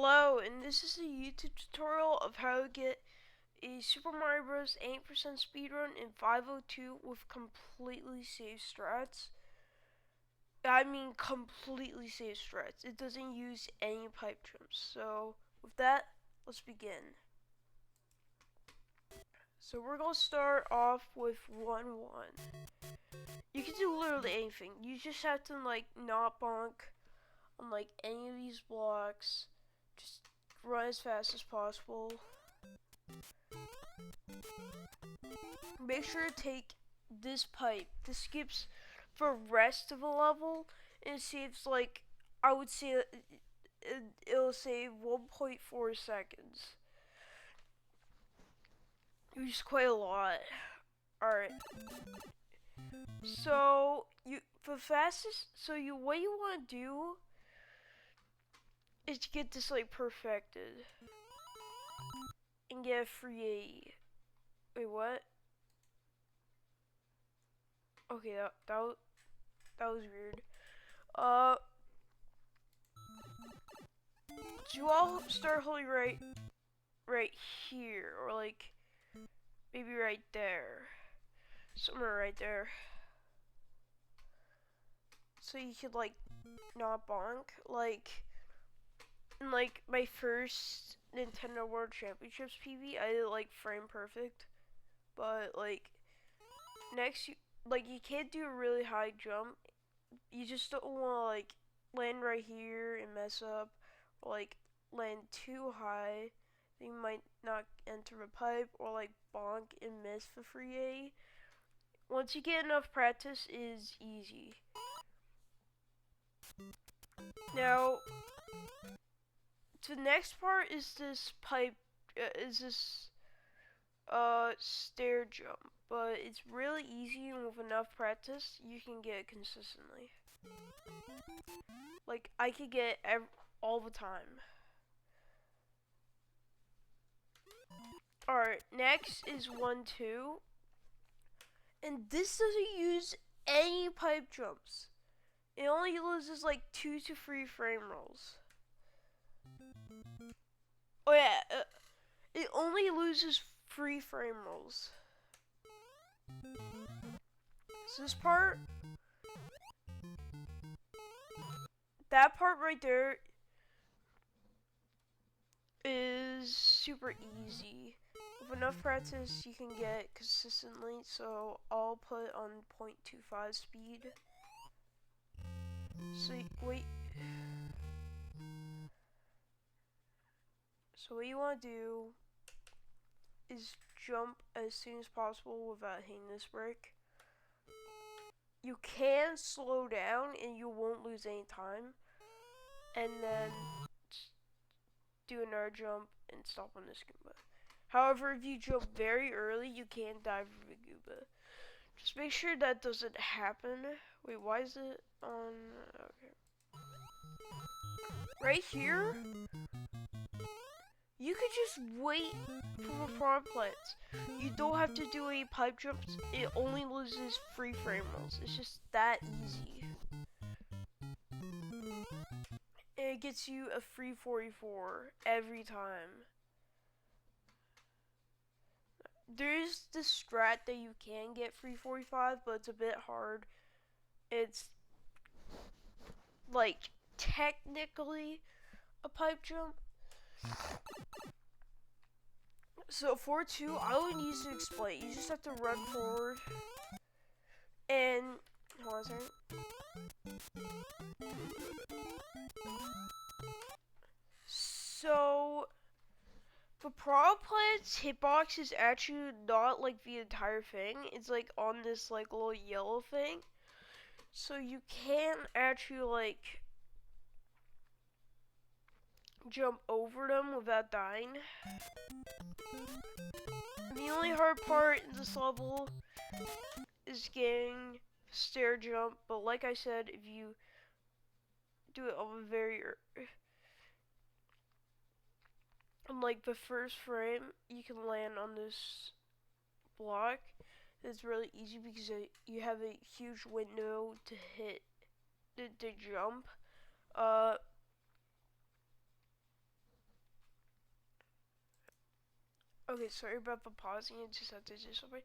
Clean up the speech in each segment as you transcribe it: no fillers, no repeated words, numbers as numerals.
Hello, and this is a YouTube tutorial of how to get a Super Mario Bros. 8% speedrun in 502 with completely saved strats. I mean completely saved strats. It doesn't use any pipe jumps. So with that, let's begin. So we're going to start off with 1-1. You can do literally anything. You just have to not bonk on any of these blocks. Just run as fast as possible. Make sure to take this pipe. This skips the rest of the level, and it saves I would say it'll save 1.4 seconds, which is quite a lot. Alright. So what you want to do is to get this perfected and get a free 80. Wait, what? Okay, that was weird. So I'll start holding right here, or maybe right there, somewhere right there. So you could not bonk. In my first Nintendo World Championships PB, I did frame perfect, but next you can't do a really high jump. You just don't want to land right here and mess up, or land too high. You might not enter a pipe, or bonk and miss the free A. Once you get enough practice, it is easy. Now, the next part is this pipe, stair jump, but it's really easy, and with enough practice, you can get it consistently. I could get all the time. Alright, next is 1-2. And this doesn't use any pipe jumps. It only loses 2 to 3 frame rolls. Oh yeah, it only loses 3 frame rolls. So that part right there is super easy. With enough practice, you can get it consistently, so I'll put on 0.25 speed. So what you want to do is jump as soon as possible without hitting this brick. You can slow down and you won't lose any time, and then do another jump and stop on this Goomba. However, if you jump very early, you can die from the Goomba. Just make sure that doesn't happen. Wait, why is it on? Okay. Right here, you could just wait for the frog plants. You don't have to do any pipe jumps. It only loses 3 frame rolls. It's just that easy. And it gets you a free 44 every time. There's this strat that you can get free 45, but it's a bit hard. It's technically a pipe jump. So 4-2, I don't need to explain. You just have to run forward and hold on a second. So the Pro Planet's hitbox is actually not the entire thing. It's on this little yellow thing. So you can actually jump over them without dying. The only hard part in this level is getting stair jump, but like I said, if you do it on the first frame, you can land on this block. It's really easy because you have a huge window to hit the jump. Okay, sorry about the pausing. I just have to do something.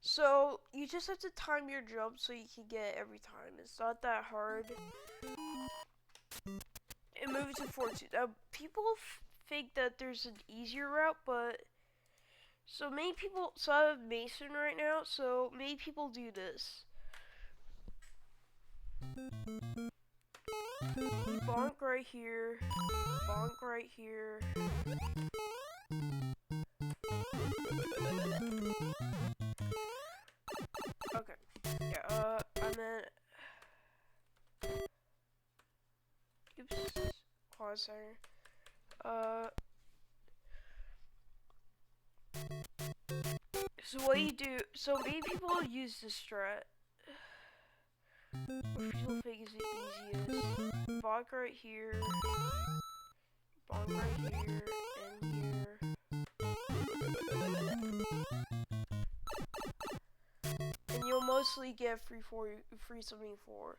So you just have to time your jump so you can get it every time. It's not that hard. And move it to 4-2. Now people think that there's an easier route, but so many people. So I have Mason right now. So many people do this. You bonk right here. Bonk right here. Okay. Yeah, and then... Oops. Pause there. So what you do... So many people use this strat. Which people think is the easiest. Bonk right here. Bonk right here. And here. And you'll mostly get free 74.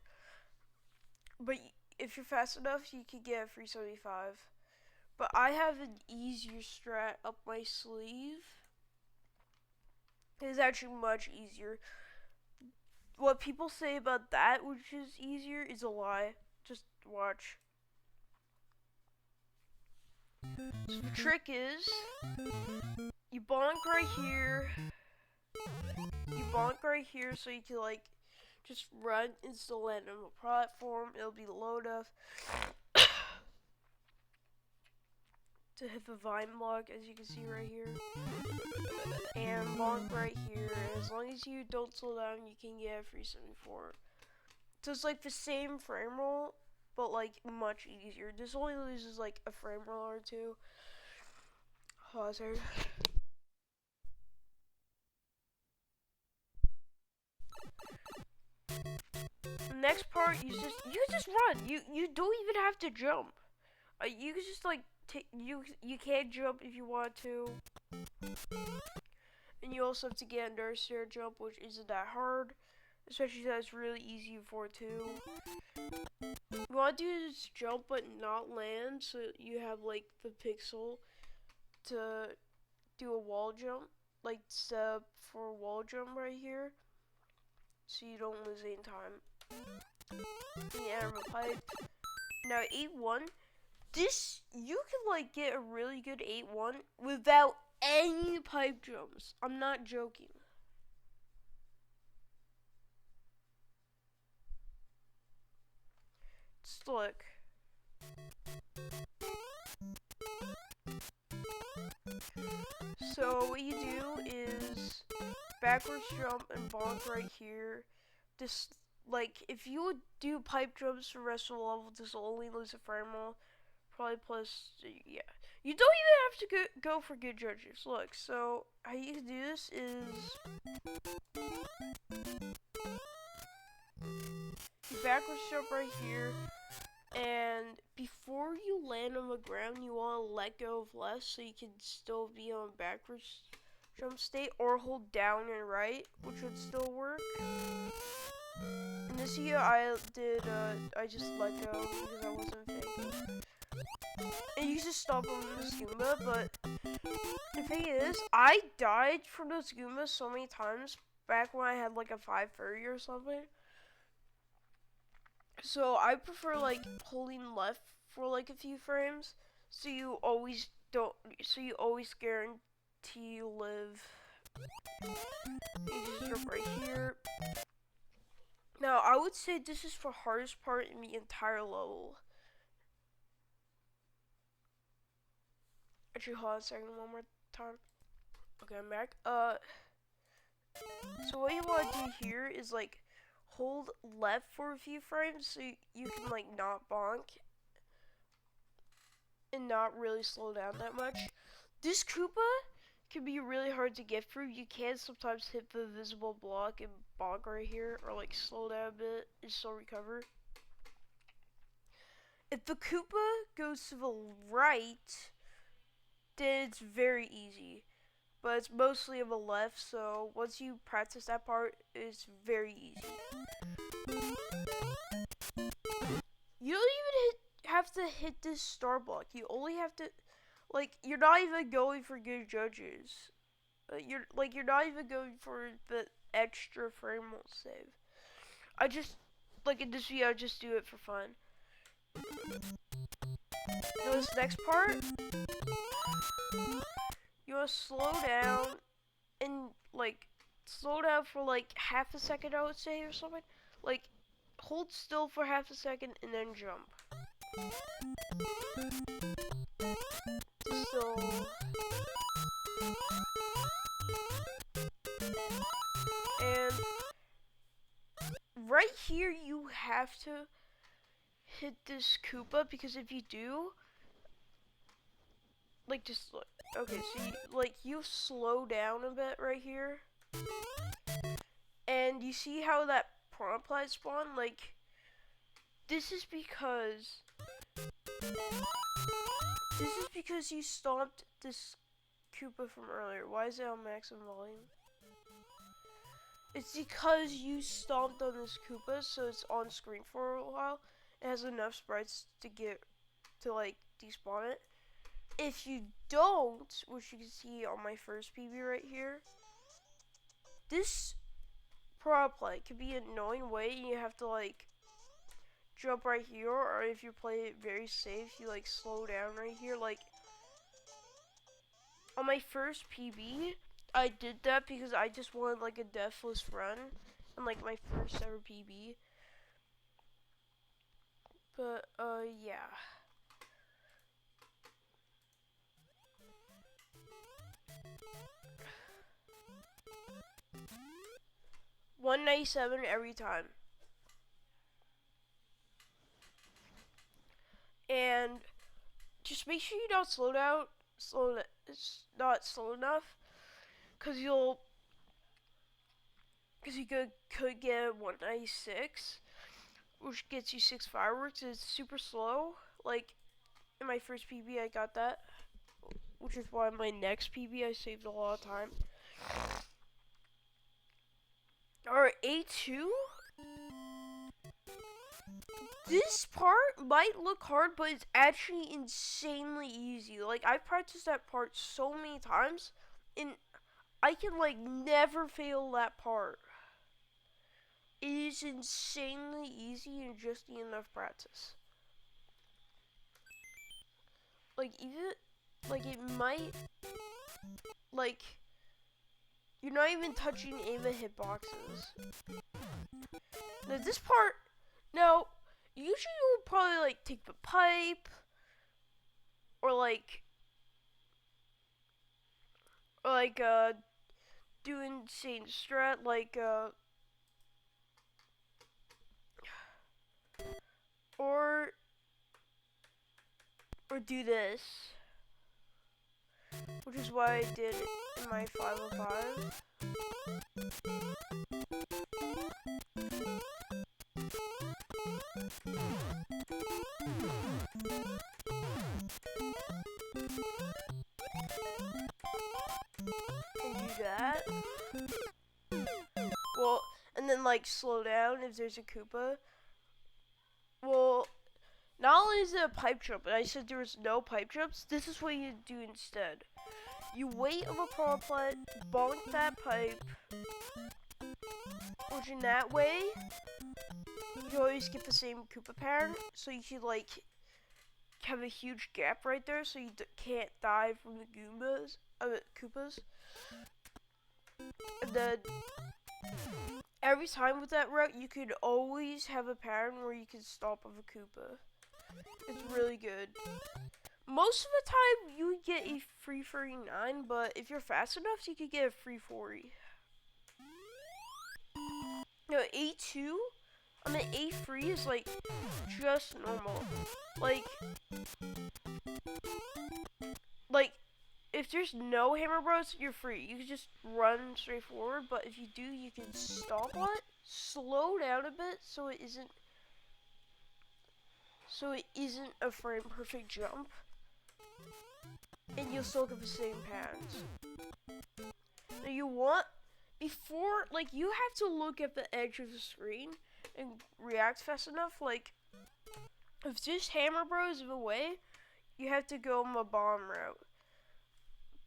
But if you're fast enough, you can get free 75. But I have an easier strat up my sleeve. It's actually much easier. What people say about that, which is easier, is a lie. Just watch. So the trick is, you bonk right here. You bonk right here so you can like just run into land on a platform. It'll be low enough to hit the vine block, as you can see right here. And bonk right here. As long as you don't slow down, you can get a free 74. So it's like the same frame roll, but like much easier. This only loses like a frame roll or two. Hazard. The next part, you just run. You don't even have to jump. You can just like you can jump if you want to, and you also have to get under stair jump, which isn't that hard, especially since it's really easy for 2. You want to do this jump but not land, so you have like the pixel to do a wall jump, like step for a wall jump right here, so you don't lose any time. The armor pipe. Now 8-1. This, you can like get a really good 8-1 without any pipe jumps. I'm not joking. Just look. So what you do is backwards jump and bonk right here. This, like, if you would do pipe jumps for the rest of the level, this will only lose a frame roll. Probably plus, yeah. You don't even have to go for good judges. Look, so how you can do this is you backwards jump right here, and before you land on the ground, you want to let go of left so you can still be on backwards jump state, or hold down and right, which would still work. And this year I did, I just let go because I wasn't thinking. And you just stop on the skooma, but the thing is, I died from the skooma so many times back when I had like a 530 or something. So I prefer like holding left for like a few frames, so you always guarantee you live. You just jump right here. Now I would say this is the hardest part in the entire level. Actually, hold on a second, one more time. Okay, I'm back. So what you want to do here is like hold left for a few frames so you can like not bonk and not really slow down that much. This Koopa can be really hard to get through. You can sometimes hit the visible block and bonk right here, or like slow down a bit and still recover. If the Koopa goes to the right, then it's very easy. But it's mostly on the left, so once you practice that part, it's very easy. You don't even have to hit this star block. You only have to, Like, you're not even going for good judges. You're not even going for the extra frame rate save. I just, like, in this video, I just do it for fun. Now this next part, you wanna slow down and, like, slow down for, like, half a second, I would say, or something. Like, hold still for half a second and then jump. So, and right here, you have to hit this Koopa, because if you do, like, just look. Okay, so you slow down a bit right here, and you see how that prompt light spawned? Like, this is because you stomped this Koopa from earlier. Why is it on maximum volume? It's because you stomped on this Koopa, so it's on screen for a while. It has enough sprites to like despawn it. If you don't, which you can see on my first PB right here, this prop light could be an annoying way. You have to like jump right here, or if you play it very safe, you like slow down right here. Like on my first PB, I did that because I just wanted like a deathless run and like my first ever PB. But yeah. $197 every time. And just make sure you don't slow down. It's not slow enough, cause you could get 196, which gets you 6 fireworks. It's super slow. Like in my first PB, I got that, which is why my next PB I saved a lot of time. Alright, A2. This part might look hard, but it's actually insanely easy. Like, I've practiced that part so many times, and I can, like, never fail that part. It is insanely easy and just need enough practice. Like, even, like, it might, like, you're not even touching any of the hitboxes. Now, this part, now, usually you'll probably, like, take the pipe, or, like, do insane strat, like, or do this, which is why I did it in my 505. And do that. Well, and then like slow down if there's a Koopa. Well, not only is it a pipe jump, but I said there was no pipe jumps. This is what you do instead. You wait on the power plant, bonk that pipe, which in that way, you always get the same Koopa pattern, so you can like have a huge gap right there, so you can't die from the Koopas. And then every time with that route, you could always have a pattern where you can stop with a Koopa. It's really good. Most of the time, you would get a free 39, but if you're fast enough, you could get a free 40. No, A2, I mean A3 is like just normal. Like if there's no Hammer Bros, you're free. You can just run straight forward, but if you do, you can stop on it, slow down a bit so it isn't a frame perfect jump, and you'll still get the same patterns. Now you want, before, like, you have to look at the edge of the screen and react fast enough. Like, if this Hammer Bro is in the way, you have to go my bomb route.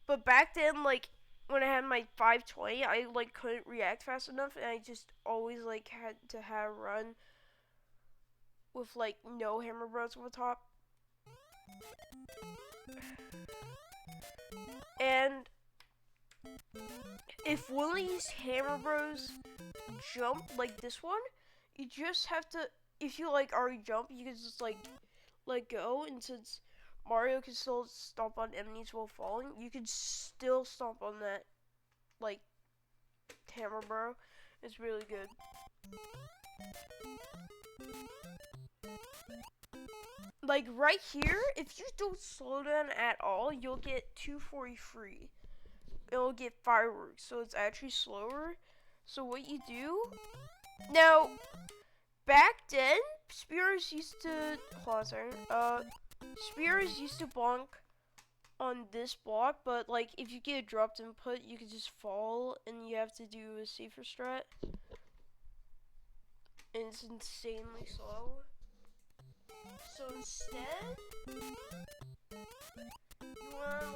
But back then, like when I had my 520, I like couldn't react fast enough, and I just always like had to have a run with like no hammer bros on the top. And if one of these hammer bros jump like this one, you just have to, if you like already jump, you can just like let go, and since Mario can still stomp on enemies while falling, you can still stomp on that like hammer bro. It's really good. Like right here, if you don't slow down at all, you'll get 240 free. It'll get fireworks, so it's actually slower. So what you do now, back then, spears used to spears used to bonk on this block, but like if you get a dropped input, you can just fall, and you have to do a safer strat, and it's insanely slow. So instead, you wanna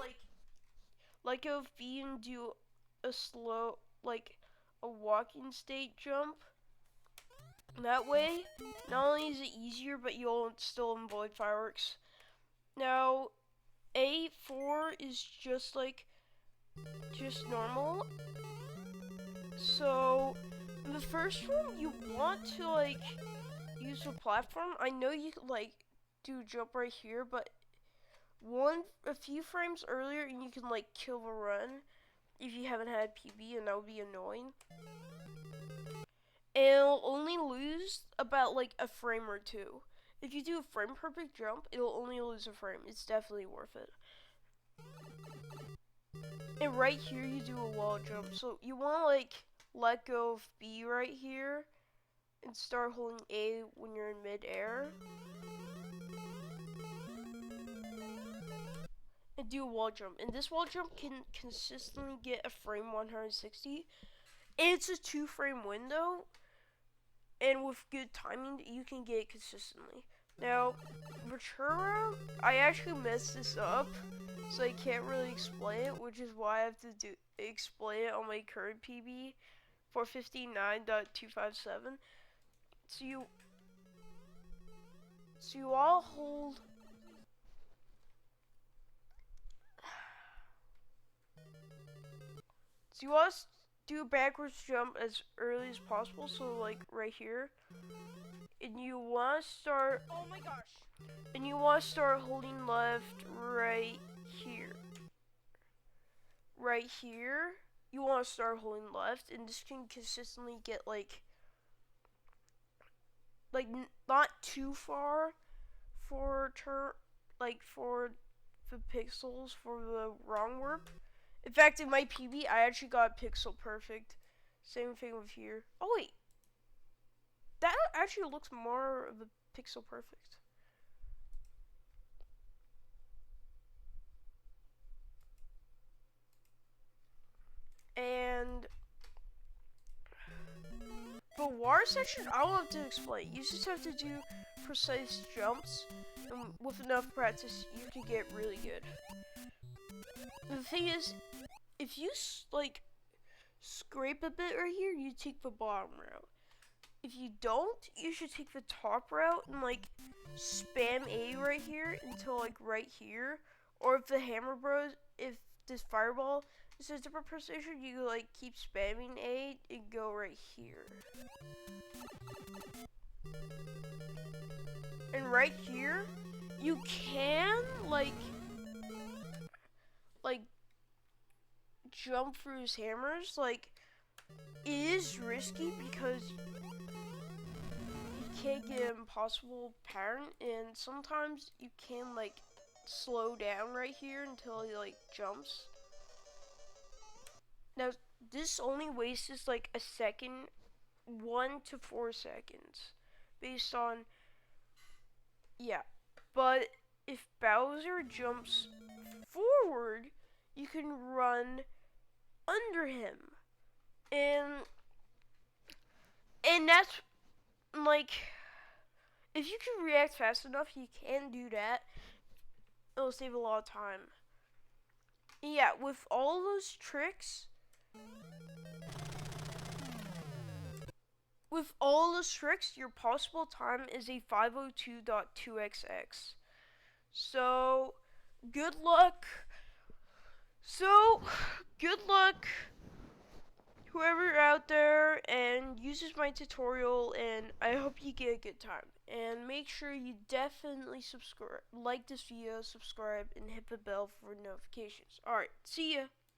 like go V and do a slow, like a walking state jump. That way, not only is it easier, but you'll still avoid fireworks. Now, A4 is just normal. So, the first one, you want to like use a platform. I know you could like do jump right here, but a few frames earlier, and you can like kill the run if you haven't had PB, and that would be annoying. And it'll only lose about like a frame or two. If you do a frame perfect jump, it'll only lose a frame. It's definitely worth it. And right here, you do a wall jump. So you want to like let go of B right here and start holding A when you're in mid-air. And do a wall jump. And this wall jump can consistently get a frame 160. It's a 2-frame window. And with good timing, you can get it consistently. Now, return route, I actually messed this up, so I can't really explain it, which is why I have to explain it on my current PB, 459.257. So you all hold. So you all do a backwards jump as early as possible. So like right here, and you want to start. Oh my gosh! And you want to start holding left right here. Right here, you want to start holding left, and this can consistently get like not too far for for the pixels for the wrong warp. In fact, in my PB, I actually got pixel perfect. Same thing with here. Oh wait, that actually looks more of a pixel perfect. And the water section, I don't have to explain. You just have to do precise jumps, and with enough practice, you can get really good. The thing is, if you like scrape a bit right here, you take the bottom route. If you don't, you should take the top route and like spam A right here until like right here. Or if the hammer bros, if this fireball is a different precision, you like keep spamming A and go right here. And right here, you can like jump through his hammers. Like, it is risky because you can't get an impossible pattern, and sometimes you can like slow down right here until he like jumps. Now this only wastes like a second, 1 to 4 seconds based on, yeah. But if Bowser jumps forward, you can run under him, and that's like, if you can react fast enough, you can do that. it'll save a lot of time. Yeah, with all those tricks, your possible time is a 502.2xx. So, good luck. So, good luck, whoever out there and uses my tutorial, and I hope you get a good time. And make sure you definitely subscribe, like this video, subscribe, and hit the bell for notifications. Alright, see ya.